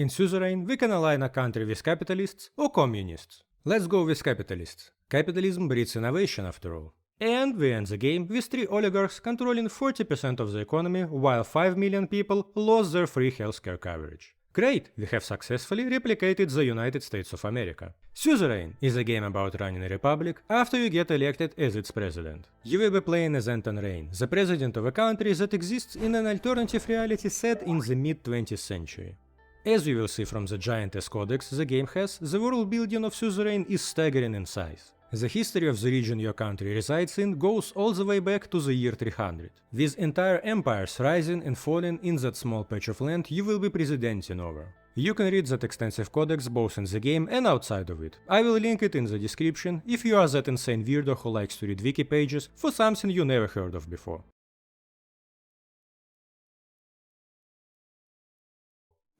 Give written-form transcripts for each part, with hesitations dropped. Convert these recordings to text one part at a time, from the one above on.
In Suzerain, we can align a country with capitalists or communists. Let's go with capitalists. Capitalism breeds innovation after all. And we end the game with 3 oligarchs controlling 40% of the economy while 5 million people lost their free healthcare coverage. Great, we have successfully replicated the United States of America. Suzerain is a game about running a republic after you get elected as its president. You will be playing as Anton Reign, the president of a country that exists in an alternative reality set in the mid-20th century. As you will see from the Giantess Codex the game has, the world building of Suzerain is staggering in size. The history of the region your country resides in goes all the way back to the year 300, with entire empires rising and falling in that small patch of land you will be presidenting over. You can read that extensive codex both in the game and outside of it. I will link it in the description if you are that insane weirdo who likes to read wiki pages for something you never heard of before.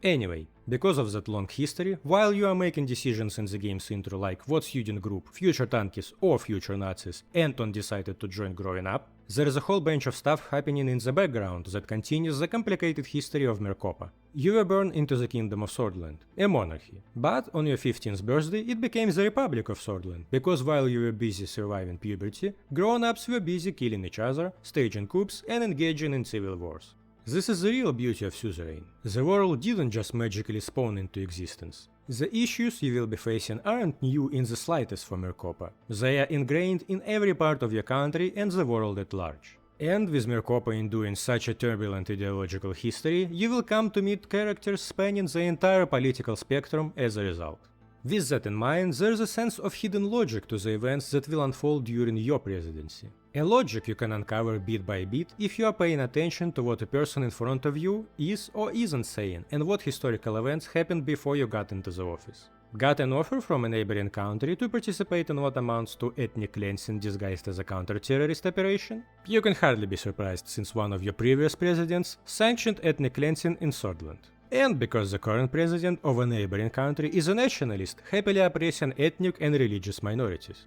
Anyway, because of that long history, while you are making decisions in the game's intro like what student group, future tankies or future Nazis Anton decided to join growing up, there is a whole bunch of stuff happening in the background that continues the complicated history of Mercopa. You were born into the kingdom of Sordland, a monarchy, but on your 15th birthday it became the Republic of Sordland, because while you were busy surviving puberty, grown-ups were busy killing each other, staging coups and engaging in civil wars. This is the real beauty of Suzerain. The world didn't just magically spawn into existence. The issues you will be facing aren't new in the slightest for Mercopa. They are ingrained in every part of your country and the world at large. And with Mercopa enduring such a turbulent ideological history, you will come to meet characters spanning the entire political spectrum as a result. With that in mind, there's a sense of hidden logic to the events that will unfold during your presidency. A logic you can uncover bit by bit if you are paying attention to what a person in front of you is or isn't saying and what historical events happened before you got into the office. Got an offer from a neighboring country to participate in what amounts to ethnic cleansing disguised as a counter-terrorist operation? You can hardly be surprised since one of your previous presidents sanctioned ethnic cleansing in Sordland. And because the current president of a neighboring country is a nationalist, happily oppressing ethnic and religious minorities.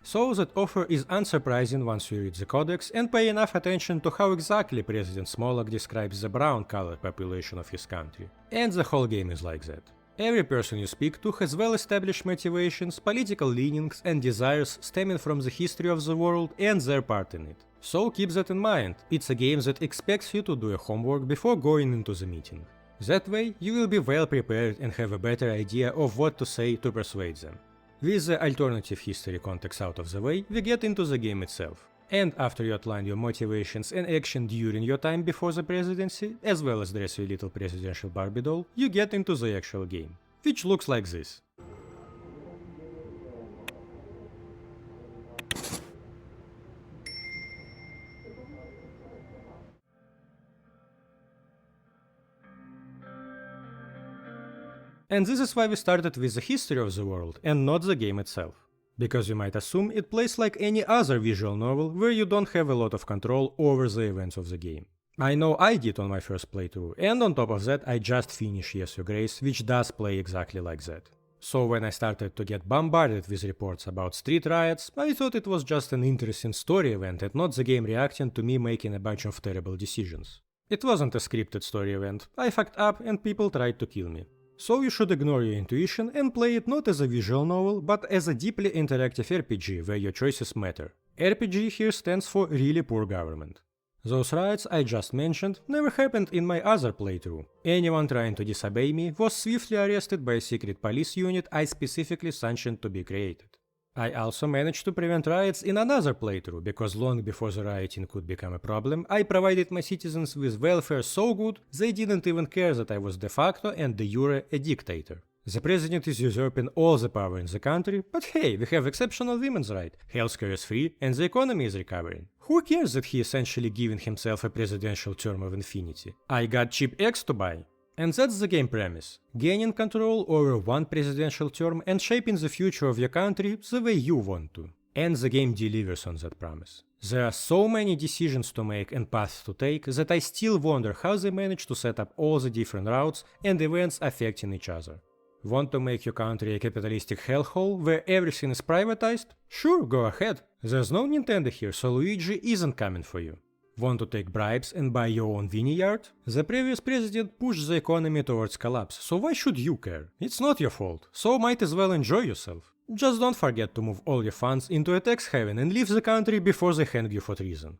So that offer is unsurprising once you read the codex and pay enough attention to how exactly President Smolak describes the brown-colored population of his country. And the whole game is like that. Every person you speak to has well-established motivations, political leanings and desires stemming from the history of the world and their part in it. So keep that in mind, it's a game that expects you to do your homework before going into the meeting. That way, you will be well prepared and have a better idea of what to say to persuade them. With the alternative history context out of the way, we get into the game itself. And after you outline your motivations and action during your time before the presidency, as well as dress your little presidential Barbie doll, you get into the actual game, which looks like this. And this is why we started with the history of the world and not the game itself. Because you might assume it plays like any other visual novel where you don't have a lot of control over the events of the game. I know I did on my first playthrough, and on top of that I just finished Yes Your Grace, which does play exactly like that. So when I started to get bombarded with reports about street riots, I thought it was just an interesting story event and not the game reacting to me making a bunch of terrible decisions. It wasn't a scripted story event, I fucked up and people tried to kill me. So you should ignore your intuition and play it not as a visual novel, but as a deeply interactive RPG where your choices matter. RPG here stands for Really Poor Government. Those riots I just mentioned never happened in my other playthrough. Anyone trying to disobey me was swiftly arrested by a secret police unit I specifically sanctioned to be created. I also managed to prevent riots in another playthrough, because long before the rioting could become a problem, I provided my citizens with welfare so good they didn't even care that I was de facto and de jure a dictator. The president is usurping all the power in the country, but hey, we have exceptional women's rights, healthcare is free, and the economy is recovering. Who cares that he essentially giving himself a presidential term of infinity? I got cheap eggs to buy. And that's the game premise, gaining control over one presidential term and shaping the future of your country the way you want to. And the game delivers on that promise. There are so many decisions to make and paths to take that I still wonder how they manage to set up all the different routes and events affecting each other. Want to make your country a capitalistic hellhole where everything is privatized? Sure, go ahead. There's no Nintendo here, so Luigi isn't coming for you. Want to take bribes and buy your own vineyard? The previous president pushed the economy towards collapse, so why should you care? It's not your fault, so might as well enjoy yourself. Just don't forget to move all your funds into a tax haven and leave the country before they hang you for treason.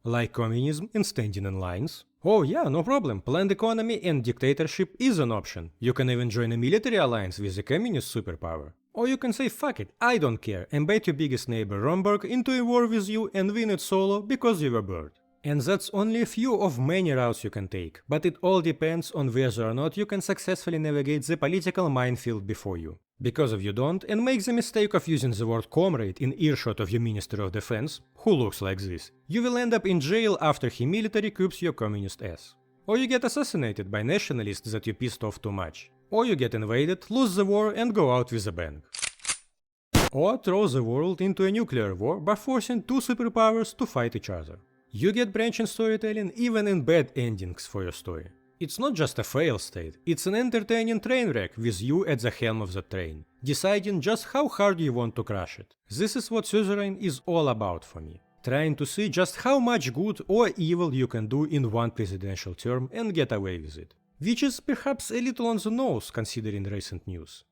Like communism and standing in lines? Oh yeah, no problem, planned economy and dictatorship is an option. You can even join a military alliance with a communist superpower. Or you can say fuck it, I don't care, and bet your biggest neighbor Romberg into a war with you and win it solo because you were bored. And that's only a few of many routes you can take, but it all depends on whether or not you can successfully navigate the political minefield before you. Because if you don't, and make the mistake of using the word comrade in earshot of your Minister of Defense, who looks like this, you will end up in jail after he military coups your communist ass. Or you get assassinated by nationalists that you pissed off too much. Or you get invaded, lose the war and go out with a bang. Or throw the world into a nuclear war by forcing two superpowers to fight each other. You get branching storytelling even in bad endings for your story. It's not just a fail state, it's an entertaining train wreck with you at the helm of the train, deciding just how hard you want to crush it. This is what Suzerain is all about for me. Trying to see just how much good or evil you can do in one presidential term and get away with it. Which is perhaps a little on the nose considering recent news.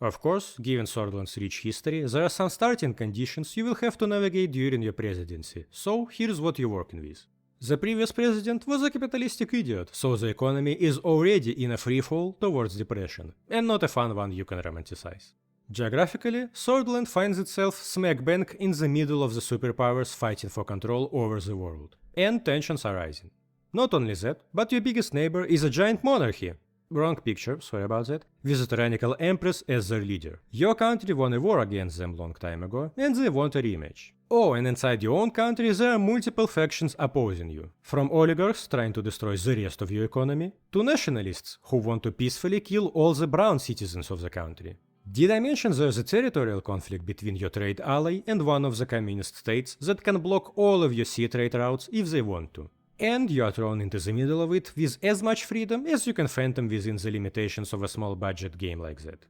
Of course, given Sordland's rich history, there are some starting conditions you will have to navigate during your presidency, so here's what you're working with. The previous president was a capitalistic idiot, so the economy is already in a freefall towards depression, and not a fun one you can romanticize. Geographically, Sordland finds itself smack bang in the middle of the superpowers fighting for control over the world, and tensions are rising. Not only that, but your biggest neighbor is a giant monarchy. Wrong picture, sorry about that. With a tyrannical empress as their leader. Your country won a war against them long time ago, and they want a rematch. Oh, and inside your own country there are multiple factions opposing you. From oligarchs trying to destroy the rest of your economy, to nationalists who want to peacefully kill all the brown citizens of the country. Did I mention there's a territorial conflict between your trade ally and one of the communist states that can block all of your sea trade routes if they want to? And you are thrown into the middle of it with as much freedom as you can phantom within the limitations of a small budget game like that.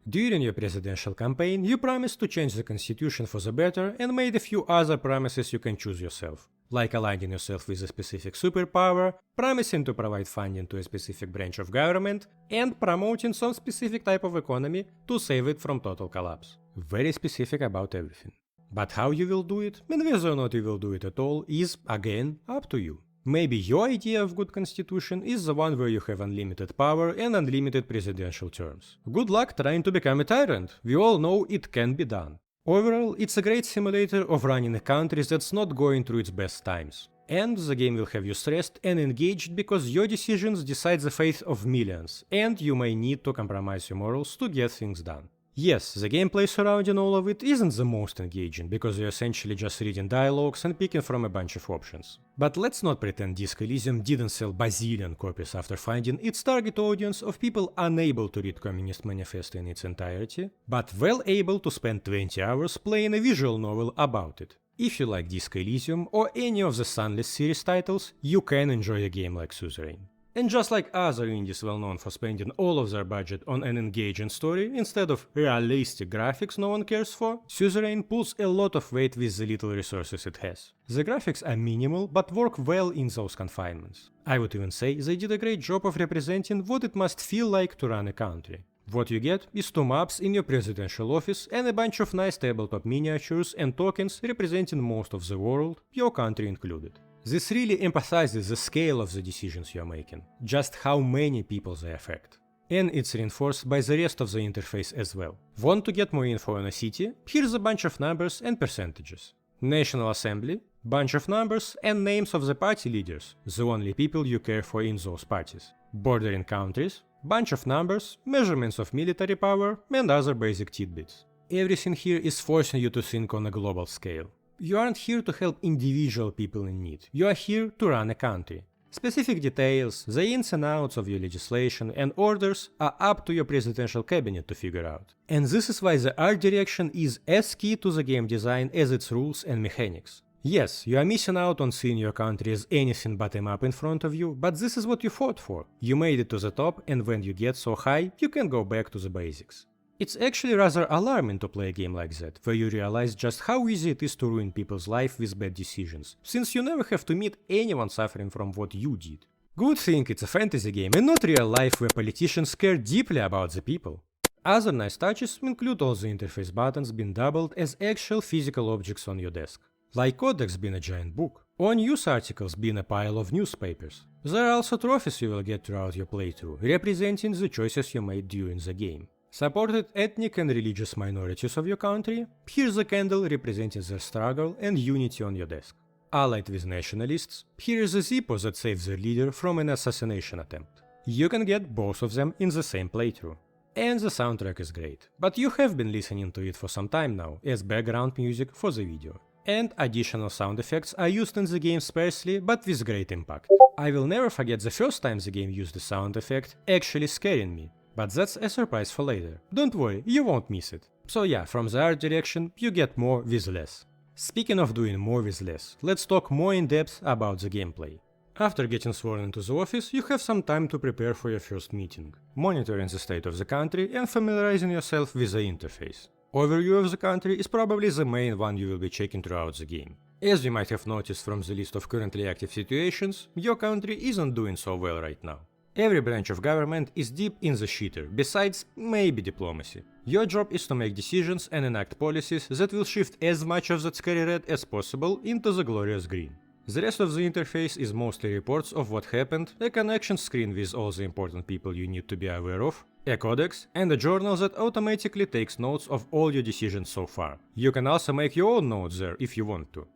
During your presidential campaign, you promised to change the constitution for the better and made a few other promises you can choose yourself, like aligning yourself with a specific superpower, promising to provide funding to a specific branch of government, and promoting some specific type of economy to save it from total collapse. Very specific about everything. But how you will do it, and whether or not you will do it at all, is, again, up to you. Maybe your idea of good constitution is the one where you have unlimited power and unlimited presidential terms. Good luck trying to become a tyrant, we all know it can be done. Overall, it's a great simulator of running a country that's not going through its best times. And the game will have you stressed and engaged because your decisions decide the fate of millions, and you may need to compromise your morals to get things done. Yes, the gameplay surrounding all of it isn't the most engaging, because you're essentially just reading dialogues and picking from a bunch of options. But let's not pretend Disco Elysium didn't sell bazillion copies after finding its target audience of people unable to read Communist Manifesto in its entirety, but well able to spend 20 hours playing a visual novel about it. If you like Disco Elysium or any of the Sunless series titles, you can enjoy a game like Suzerain. And just like other indies well known for spending all of their budget on an engaging story instead of realistic graphics no one cares for, Suzerain pulls a lot of weight with the little resources it has. The graphics are minimal but work well in those confinements. I would even say they did a great job of representing what it must feel like to run a country. What you get is two maps in your presidential office and a bunch of nice tabletop miniatures and tokens representing most of the world, your country included. This really empathizes the scale of the decisions you're making, just how many people they affect. And it's reinforced by the rest of the interface as well. Want to get more info on a city? Here's a bunch of numbers and percentages. National Assembly, bunch of numbers and names of the party leaders, the only people you care for in those parties. Bordering countries, bunch of numbers, measurements of military power, and other basic tidbits. Everything here is forcing you to think on a global scale. You aren't here to help individual people in need, you are here to run a country. Specific details, the ins and outs of your legislation and orders are up to your presidential cabinet to figure out. And this is why the art direction is as key to the game design as its rules and mechanics. Yes, you are missing out on seeing your country as anything but a map in front of you, but this is what you fought for. You made it to the top, and when you get so high, you can go back to the basics. It's actually rather alarming to play a game like that, where you realize just how easy it is to ruin people's life with bad decisions, since you never have to meet anyone suffering from what you did. Good thing it's a fantasy game and not real life where politicians care deeply about the people. Other nice touches include all the interface buttons being doubled as actual physical objects on your desk, like codex being a giant book, or news articles being a pile of newspapers. There are also trophies you will get throughout your playthrough, representing the choices you made during the game. Supported ethnic and religious minorities of your country, here's a candle representing their struggle and unity on your desk. Allied with nationalists, here is a Zippo that saves their leader from an assassination attempt. You can get both of them in the same playthrough. And the soundtrack is great, but you have been listening to it for some time now as background music for the video. And additional sound effects are used in the game sparsely but with great impact. I will never forget the first time the game used the sound effect actually scaring me, but that's a surprise for later. Don't worry, you won't miss it. So yeah, from the art direction, you get more with less. Speaking of doing more with less, let's talk more in depth about the gameplay. After getting sworn into the office, you have some time to prepare for your first meeting, monitoring the state of the country and familiarizing yourself with the interface. Overview of the country is probably the main one you will be checking throughout the game. As you might have noticed from the list of currently active situations, your country isn't doing so well right now. Every branch of government is deep in the shitter, besides maybe diplomacy. Your job is to make decisions and enact policies that will shift as much of that scary red as possible into the glorious green. The rest of the interface is mostly reports of what happened, a connection screen with all the important people you need to be aware of, a codex, and a journal that automatically takes notes of all your decisions so far. You can also make your own notes there if you want to.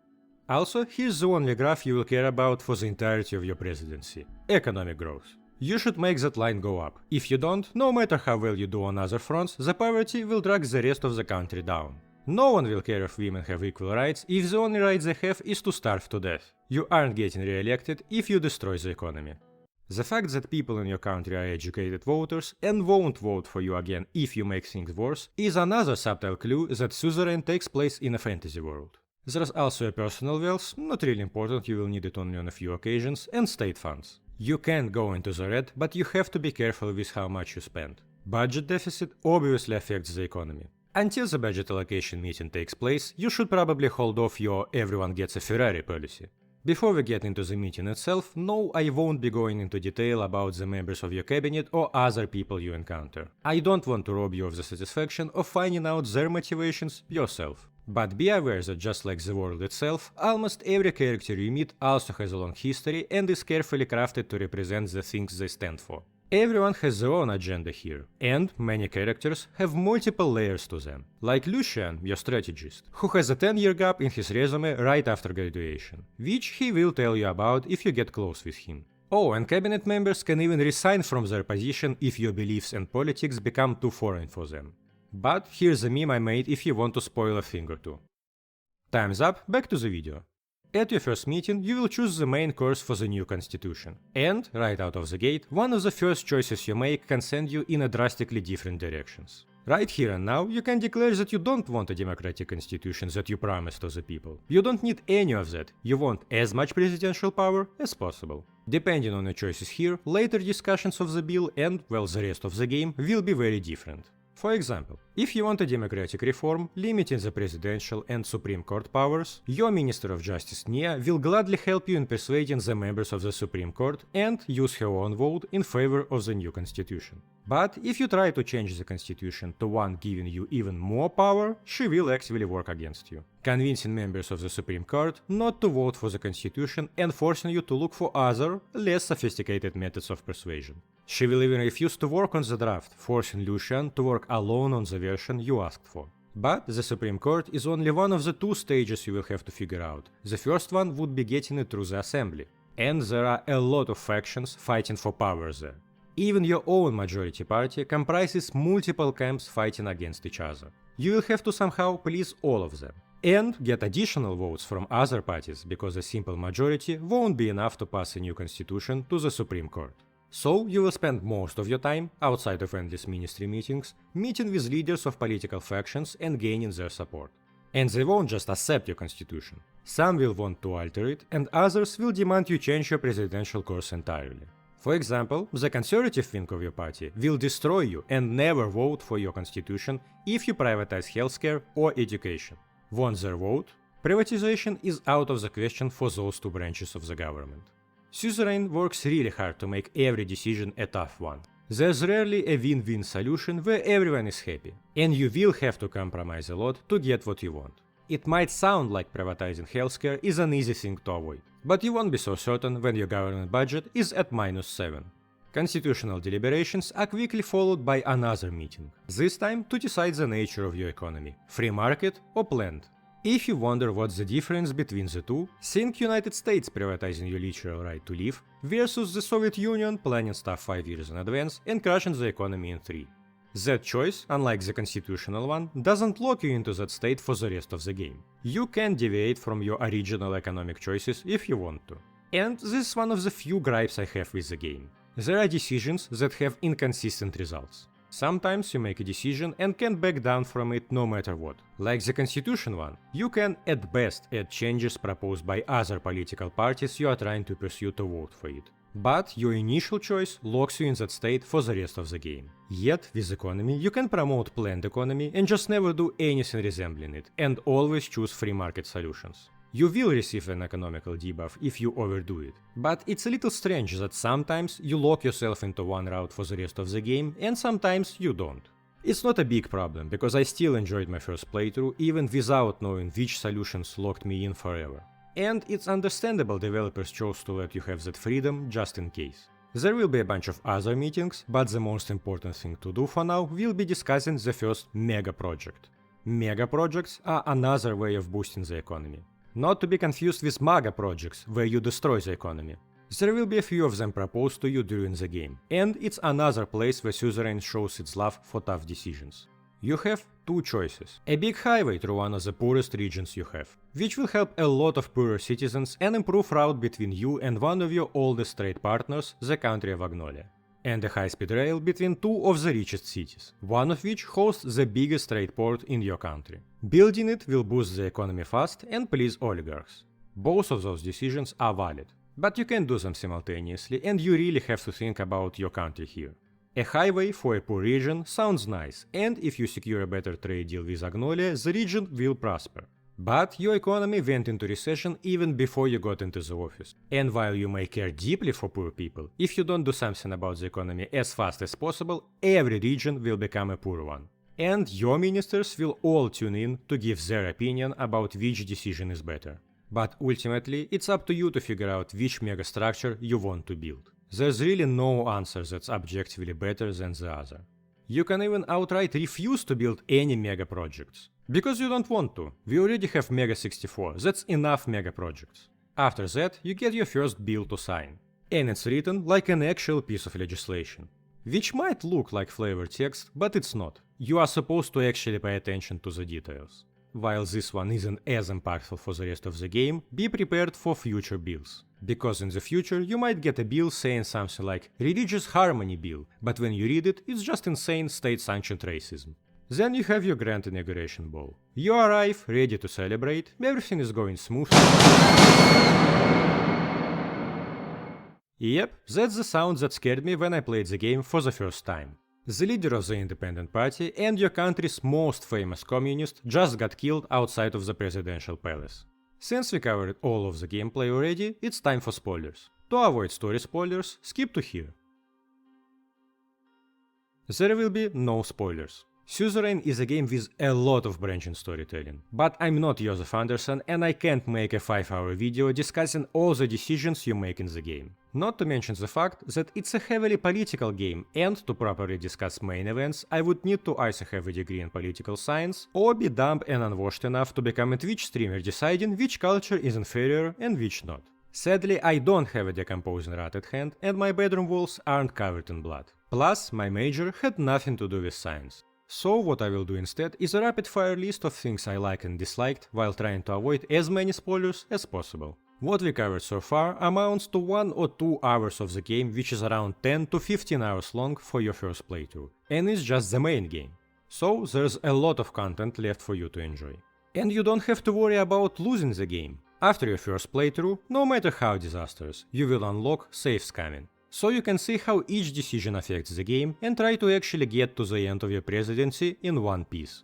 Also, here's the only graph you will care about for the entirety of your presidency: economic growth. You should make that line go up. If you don't, no matter how well you do on other fronts, the poverty will drag the rest of the country down. No one will care if women have equal rights if the only right they have is to starve to death. You aren't getting re-elected if you destroy the economy. The fact that people in your country are educated voters and won't vote for you again if you make things worse is another subtle clue that Suzerain takes place in a fantasy world. There's also a personal wealth, not really important, you will need it only on a few occasions, and state funds. You can go into the red, but you have to be careful with how much you spend. Budget deficit obviously affects the economy. Until the budget allocation meeting takes place, you should probably hold off your everyone gets a Ferrari policy. Before we get into the meeting itself, no, I won't be going into detail about the members of your cabinet or other people you encounter. I don't want to rob you of the satisfaction of finding out their motivations yourself. But be aware that just like the world itself, almost every character you meet also has a long history and is carefully crafted to represent the things they stand for. Everyone has their own agenda here, and many characters have multiple layers to them, like Lucian, your strategist, who has a 10-year gap in his resume right after graduation, which he will tell you about if you get close with him. Oh, and cabinet members can even resign from their position if your beliefs and politics become too foreign for them. But here's a meme I made if you want to spoil a thing or two. Time's up, back to the video. At your first meeting, you will choose the main course for the new constitution. And, right out of the gate, one of the first choices you make can send you in a drastically different directions. Right here and now, you can declare that you don't want a democratic constitution that you promised to the people. You don't need any of that, you want as much presidential power as possible. Depending on your choices here, later discussions of the bill and, well, the rest of the game will be very different. For example, if you want a democratic reform limiting the presidential and Supreme Court powers, your Minister of Justice Nia will gladly help you in persuading the members of the Supreme Court and use her own vote in favor of the new constitution. But if you try to change the constitution to one giving you even more power, she will actively work against you, convincing members of the Supreme Court not to vote for the constitution and forcing you to look for other, less sophisticated methods of persuasion. She will even refuse to work on the draft, forcing Lucian to work alone on the version you asked for. But the Supreme Court is only one of the two stages you will have to figure out. The first one would be getting it through the assembly. And there are a lot of factions fighting for power there. Even your own majority party comprises multiple camps fighting against each other. You will have to somehow please all of them. And get additional votes from other parties, because a simple majority won't be enough to pass a new constitution to the Supreme Court. So you will spend most of your time, outside of endless ministry meetings, meeting with leaders of political factions and gaining their support. And they won't just accept your constitution. Some will want to alter it, and others will demand you change your presidential course entirely. For example, the conservative wing of your party will destroy you and never vote for your constitution if you privatize healthcare or education. Want their vote? Privatization is out of the question for those two branches of the government. Suzerain works really hard to make every decision a tough one. There's rarely a win-win solution where everyone is happy, and you will have to compromise a lot to get what you want. It might sound like privatizing healthcare is an easy thing to avoid, but you won't be so certain when your government budget is at -7. Constitutional deliberations are quickly followed by another meeting, this time to decide the nature of your economy, free market or planned. If you wonder what's the difference between the two, think United States privatizing your literal right to live versus the Soviet Union planning stuff 5 years in advance and crushing the economy in 3. That choice, unlike the constitutional one, doesn't lock you into that state for the rest of the game. You can deviate from your original economic choices if you want to. And this is one of the few gripes I have with the game. There are decisions that have inconsistent results. Sometimes you make a decision and can't back down from it no matter what. Like the constitution one, you can at best add changes proposed by other political parties you are trying to pursue to vote for it. But your initial choice locks you in that state for the rest of the game. Yet, with economy, you can promote planned economy and just never do anything resembling it, and always choose free market solutions. You will receive an economical debuff if you overdo it, but it's a little strange that sometimes you lock yourself into one route for the rest of the game and sometimes you don't. It's not a big problem, because I still enjoyed my first playthrough even without knowing which solutions locked me in forever. And it's understandable developers chose to let you have that freedom just in case. There will be a bunch of other meetings, but the most important thing to do for now will be discussing the first mega project. Mega projects are another way of boosting the economy. Not to be confused with mega projects, where you destroy the economy. There will be a few of them proposed to you during the game, and it's another place where Suzerain shows its love for tough decisions. You have two choices. A big highway through one of the poorest regions you have, which will help a lot of poorer citizens and improve route between you and one of your oldest trade partners, the country of Magnolia. And a high-speed rail between two of the richest cities, one of which hosts the biggest trade port in your country. Building it will boost the economy fast and please oligarchs. Both of those decisions are valid, but you can't do them simultaneously, and you really have to think about your country here. A highway for a poor region sounds nice, and if you secure a better trade deal with Agnolia, the region will prosper. But your economy went into recession even before you got into the office. And while you may care deeply for poor people, if you don't do something about the economy as fast as possible, every region will become a poor one. And your ministers will all tune in to give their opinion about which decision is better. But ultimately, it's up to you to figure out which megastructure you want to build. There's really no answer that's objectively better than the other. You can even outright refuse to build any mega projects. Because you don't want to. We already have Mega 64, that's enough mega projects. After that, you get your first bill to sign. And it's written like an actual piece of legislation. Which might look like flavor text, but it's not. You are supposed to actually pay attention to the details. While this one isn't as impactful for the rest of the game, be prepared for future bills. Because in the future you might get a bill saying something like Religious Harmony Bill, but when you read it, it's just insane state-sanctioned racism. Then you have your grand inauguration ball. You arrive, ready to celebrate, everything is going smoothly. Yep, that's the sound that scared me when I played the game for the first time. The leader of the Independent Party and your country's most famous communist just got killed outside of the presidential palace. Since we covered all of the gameplay already, it's time for spoilers. To avoid story spoilers, skip to here. There will be no spoilers. Suzerain is a game with a lot of branching storytelling, but I'm not Joseph Anderson and I can't make a 5-hour video discussing all the decisions you make in the game. Not to mention the fact that it's a heavily political game, and to properly discuss main events I would need to either have a degree in political science or be dumb and unwashed enough to become a Twitch streamer deciding which culture is inferior and which not. Sadly, I don't have a decomposing rat at hand and my bedroom walls aren't covered in blood. Plus, my major had nothing to do with science. So what I will do instead is a rapid-fire list of things I like and disliked while trying to avoid as many spoilers as possible. What we covered so far amounts to 1 or 2 hours of the game, which is around 10 to 15 hours long for your first playthrough, and it's just the main game. So there's a lot of content left for you to enjoy. And you don't have to worry about losing the game. After your first playthrough, no matter how disastrous, you will unlock save scamming. so you can see how each decision affects the game and try to actually get to the end of your presidency in one piece.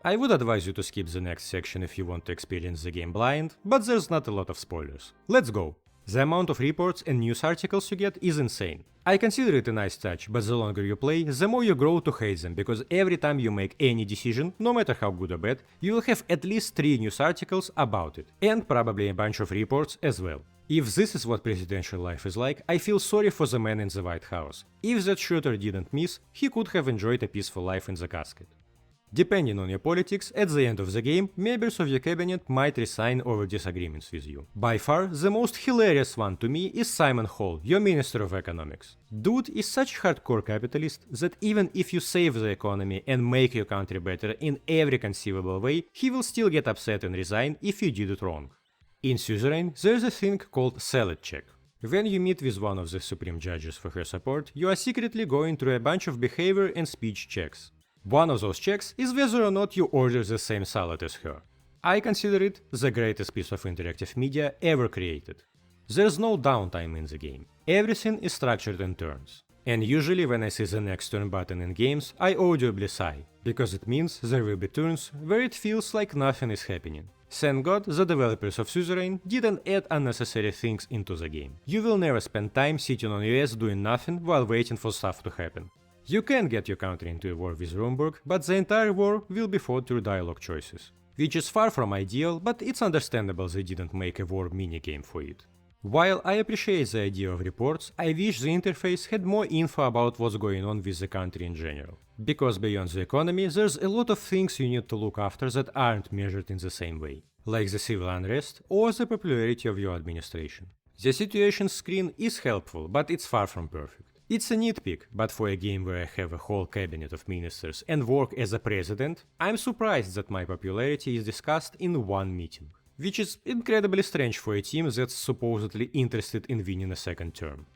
I would advise you to skip the next section if you want to experience the game blind, but there's not a lot of spoilers. Let's go! The amount of reports and news articles you get is insane. I consider it a nice touch, but the longer you play, the more you grow to hate them, because every time you make any decision, no matter how good or bad, you will have at least 3 news articles about it, and probably a bunch of reports as well. If this is what presidential life is like, I feel sorry for the man in the White House. If that shooter didn't miss, he could have enjoyed a peaceful life in the casket. Depending on your politics, at the end of the game, members of your cabinet might resign over disagreements with you. By far, the most hilarious one to me is Simon Hall, your Minister of Economics. Dude is such hardcore capitalist that even if you save the economy and make your country better in every conceivable way, he will still get upset and resign if you did it wrong. In Suzerain, there's a thing called salad check. When you meet with one of the supreme judges for her support, you are secretly going through a bunch of behavior and speech checks. One of those checks is whether or not you order the same salad as her. I consider it the greatest piece of interactive media ever created. There's no downtime in the game. Everything is structured in turns. And usually when I see the next turn button in games, I audibly sigh, because it means there will be turns where it feels like nothing is happening. Thank God the developers of Suzerain didn't add unnecessary things into the game. You will never spend time sitting on your ass doing nothing while waiting for stuff to happen. You can get your country into a war with Rumburg, but the entire war will be fought through dialogue choices. Which is far from ideal, but it's understandable they didn't make a war minigame for it. While I appreciate the idea of reports, I wish the interface had more info about what's going on with the country in general. Because beyond the economy, there's a lot of things you need to look after that aren't measured in the same way, like the civil unrest or the popularity of your administration. The situation screen is helpful, but it's far from perfect. It's a nitpick, but for a game where I have a whole cabinet of ministers and work as a president, I'm surprised that my popularity is discussed in one meeting. Which is incredibly strange for a team that's supposedly interested in winning a second term.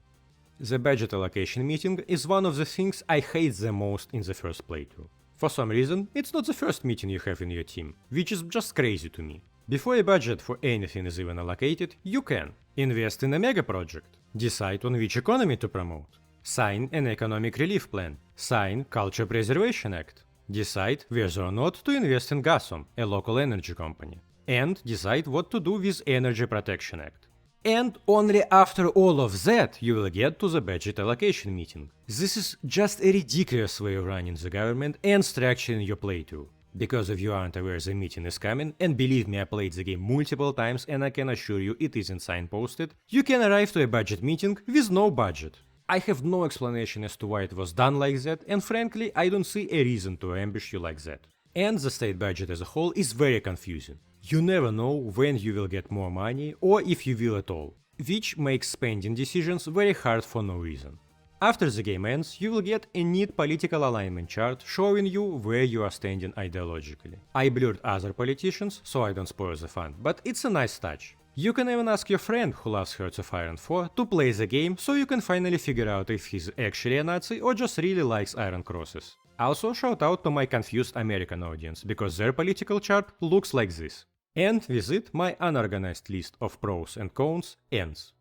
The budget allocation meeting is one of the things I hate the most in the first playthrough. For some reason, it's not the first meeting you have in your team, which is just crazy to me. Before a budget for anything is even allocated, you can invest in a mega project, decide on which economy to promote, sign an economic relief plan, sign Culture Preservation Act, decide whether or not to invest in Gasom, a local energy company, and decide what to do with Energy Protection Act. And only after all of that you will get to the budget allocation meeting. This is just a ridiculous way of running the government and structuring your playthrough. Because if you aren't aware the meeting is coming, and believe me I played the game multiple times and I can assure you it isn't signposted, you can arrive to a budget meeting with no budget. I have no explanation as to why it was done like that, and frankly I don't see a reason to ambush you like that. And the state budget as a whole is very confusing. You never know when you will get more money or if you will at all, which makes spending decisions very hard for no reason. After the game ends, you will get a neat political alignment chart showing you where you are standing ideologically. I blurred other politicians, so I don't spoil the fun, but it's a nice touch. You can even ask your friend who loves Hearts of Iron 4 to play the game so you can finally figure out if he's actually a Nazi or just really likes Iron Crosses. Also shout out to my confused American audience, because their political chart looks like this. And with it, my unorganized list of pros and cons ends.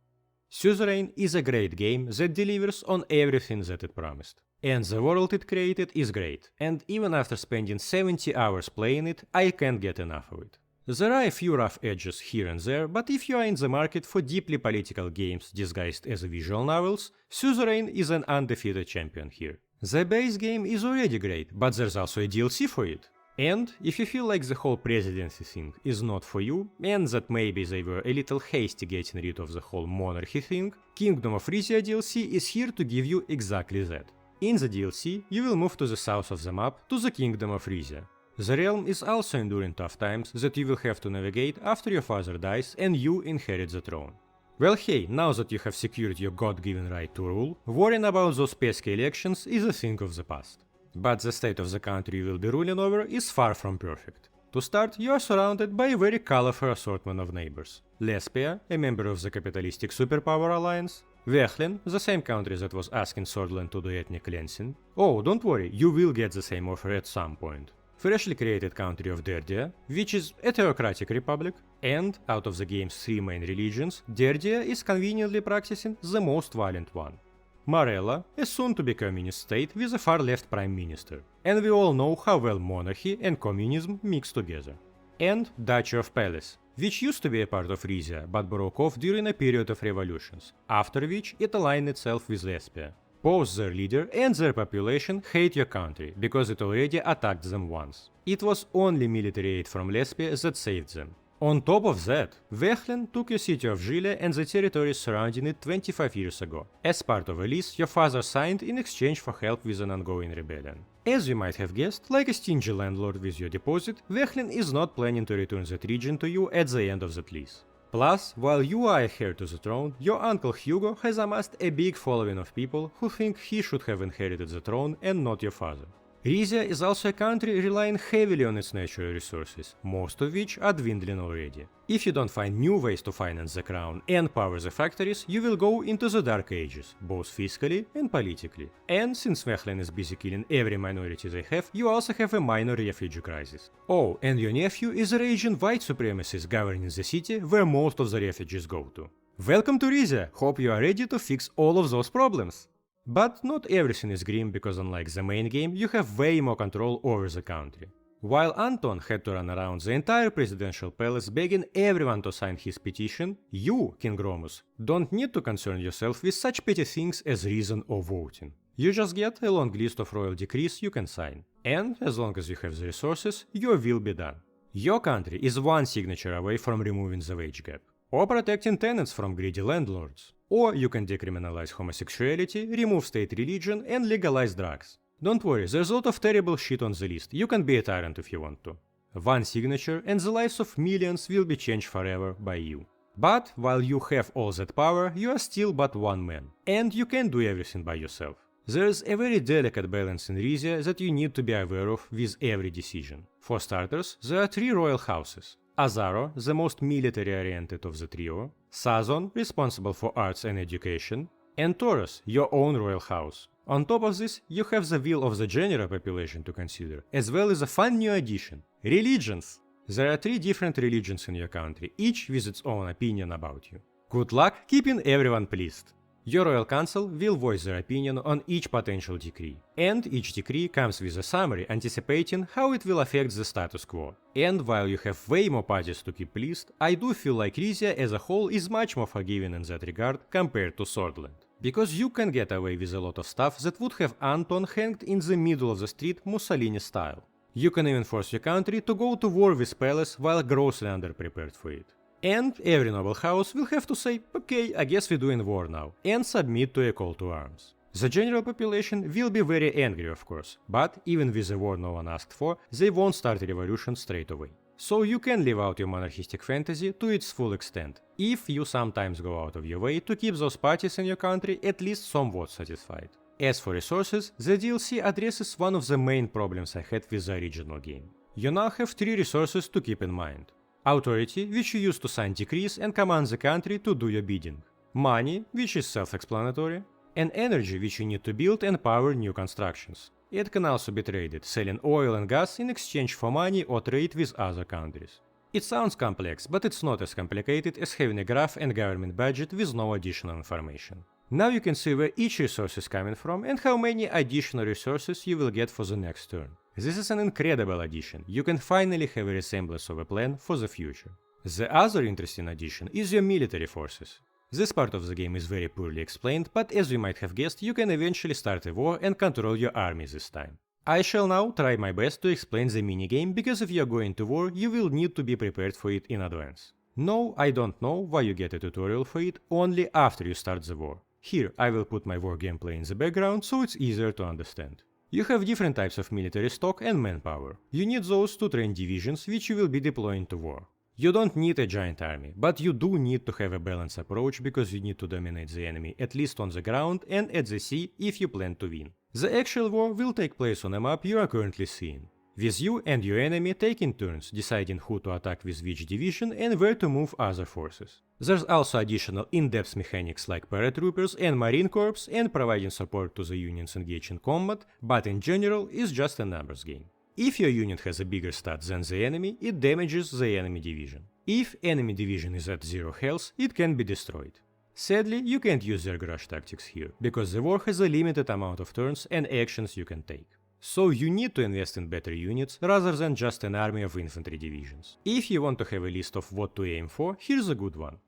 Suzerain is a great game that delivers on everything that it promised. And the world it created is great, and even after spending 70 hours playing it, I can't get enough of it. There are a few rough edges here and there, but if you are in the market for deeply political games disguised as visual novels, Suzerain is an undefeated champion here. The base game is already great, but there's also a DLC for it. And if you feel like the whole presidency thing is not for you, and that maybe they were a little hasty getting rid of the whole monarchy thing, Kingdom of Rizia DLC is here to give you exactly that. In the DLC, you will move to the south of the map to the Kingdom of Rizia. The realm is also enduring tough times that you will have to navigate after your father dies and you inherit the throne. Well hey, now that you have secured your god-given right to rule, worrying about those pesky elections is a thing of the past. But the state of the country you will be ruling over is far from perfect. To start, you are surrounded by a very colorful assortment of neighbors. Lesbia, a member of the capitalistic superpower alliance. Vectern, the same country that was asking Sordland to do ethnic cleansing. Oh, don't worry, you will get the same offer at some point. Freshly created country of Derdia, which is a theocratic republic, and, out of the game's 3 main religions, Derdia is conveniently practicing the most violent one. Marella, a soon-to-be communist state with a far-left prime minister, and we all know how well monarchy and communism mix together. And Duchy of Palace, which used to be a part of Rizia but broke off during a period of revolutions, after which it aligned itself with Lesbia. Both their leader and their population hate your country because it already attacked them once. It was only military aid from Lesbia that saved them. On top of that, Vectern took your city of Gile and the territories surrounding it 25 years ago, as part of a lease your father signed in exchange for help with an ongoing rebellion. As you might have guessed, like a stingy landlord with your deposit, Vectern is not planning to return that region to you at the end of that lease. Plus, while you are heir to the throne, your uncle Hugo has amassed a big following of people who think he should have inherited the throne and not your father. Rizia is also a country relying heavily on its natural resources, most of which are dwindling already. If you don't find new ways to finance the crown and power the factories, you will go into the dark ages, both fiscally and politically. And since Vectern is busy killing every minority they have, you also have a minor refugee crisis. Oh, and your nephew is a raging white supremacist governing the city where most of the refugees go to. Welcome to Rizia! Hope you are ready to fix all of those problems! But not everything is grim because unlike the main game, you have way more control over the country. While Anton had to run around the entire presidential palace begging everyone to sign his petition, you, King Romus, don't need to concern yourself with such petty things as reason or voting. You just get a long list of royal decrees you can sign, and as long as you have the resources, your will be done. Your country is one signature away from removing the wage gap, or protecting tenants from greedy landlords. Or you can decriminalize homosexuality, remove state religion, and legalize drugs. Don't worry, there's a lot of terrible shit on the list, you can be a tyrant if you want to. One signature and the lives of millions will be changed forever by you. But while you have all that power, you are still but one man, and you can't do everything by yourself. There's a very delicate balance in Rizia that you need to be aware of with every decision. For starters, there are three royal houses. Azaro, the most military-oriented of the trio, Sazon, responsible for arts and education, and Taurus, your own royal house. On top of this, you have the will of the general population to consider, as well as a fun new addition – religions! There are three different religions in your country, each with its own opinion about you. Good luck keeping everyone pleased! Your royal council will voice their opinion on each potential decree, and each decree comes with a summary anticipating how it will affect the status quo. And while you have way more parties to keep pleased, I do feel like Rizia as a whole is much more forgiving in that regard compared to Sordland. Because you can get away with a lot of stuff that would have Anton hanged in the middle of the street Mussolini style. You can even force your country to go to war with Palace while grossly underprepared for it. And every noble house will have to say, okay, I guess we're doing war now, and submit to a call to arms. The general population will be very angry, of course, but even with a war no one asked for, they won't start a revolution straight away. So you can live out your monarchistic fantasy to its full extent, if you sometimes go out of your way to keep those parties in your country at least somewhat satisfied. As for resources, the DLC addresses one of the main problems I had with the original game. You now have three resources to keep in mind. Authority, which you use to sign decrees and command the country to do your bidding. Money, which is self-explanatory. And energy, which you need to build and power new constructions. It can also be traded, selling oil and gas in exchange for money or trade with other countries. It sounds complex, but it's not as complicated as having a graph and government budget with no additional information. Now you can see where each resource is coming from and how many additional resources you will get for the next turn. This is an incredible addition, you can finally have a resemblance of a plan for the future. The other interesting addition is your military forces. This part of the game is very poorly explained, but as you might have guessed, you can eventually start a war and control your army this time. I shall now try my best to explain the minigame, because if you are going to war, you will need to be prepared for it in advance. No, I don't know why you get a tutorial for it only after you start the war. Here, I will put my war gameplay in the background so it's easier to understand. You have different types of military stock and manpower. You need those to train divisions which you will be deploying to war. You don't need a giant army, but you do need to have a balanced approach because you need to dominate the enemy at least on the ground and at the sea if you plan to win. The actual war will take place on a map you are currently seeing, with you and your enemy taking turns deciding who to attack with which division and where to move other forces. There's also additional in-depth mechanics like paratroopers and marine corps and providing support to the units engaged in combat, but in general it's just a numbers game. If your unit has a bigger stat than the enemy, it damages the enemy division. If enemy division is at 0 health, it can be destroyed. Sadly, you can't use their garage tactics here, because the war has a limited amount of turns and actions you can take. So you need to invest in better units rather than just an army of infantry divisions. If you want to have a list of what to aim for, here's a good one.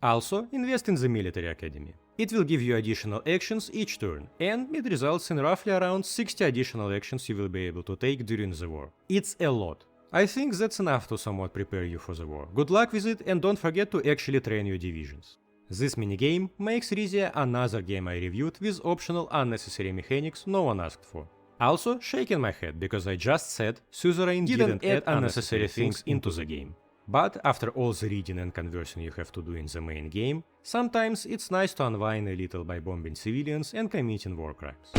Also, invest in the military academy. It will give you additional actions each turn, and it results in roughly around 60 additional actions you will be able to take during the war. It's a lot. I think that's enough to somewhat prepare you for the war. Good luck with it, and don't forget to actually train your divisions. This minigame makes Rizia another game I reviewed with optional unnecessary mechanics no one asked for. Also, shaking my head because I just said Suzerain didn't add unnecessary things into the game. But after all the reading and conversing you have to do in the main game, sometimes it's nice to unwind a little by bombing civilians and committing war crimes.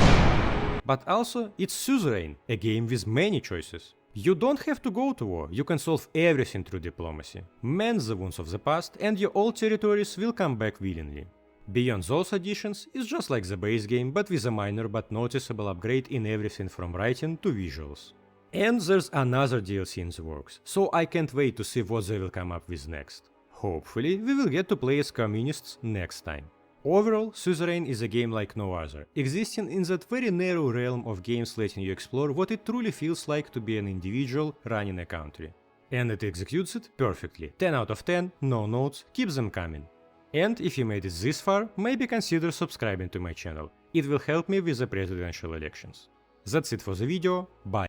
But also, it's Suzerain, a game with many choices. You don't have to go to war, you can solve everything through diplomacy, mend the wounds of the past, and your old territories will come back willingly. Beyond those additions, it's just like the base game, but with a minor but noticeable upgrade in everything from writing to visuals. And there's another DLC in the works, so I can't wait to see what they will come up with next. Hopefully, we will get to play as communists next time. Overall, Suzerain is a game like no other, existing in that very narrow realm of games letting you explore what it truly feels like to be an individual running a country. And it executes it perfectly. 10 out of 10, no notes, keep them coming. And if you made it this far, maybe consider subscribing to my channel. It will help me with the presidential elections. That's it for the video, bye.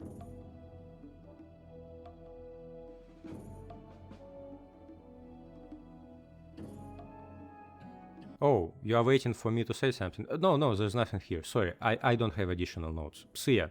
Oh, you are waiting for me to say something? No, there's nothing here. Sorry, I don't have additional notes. See ya.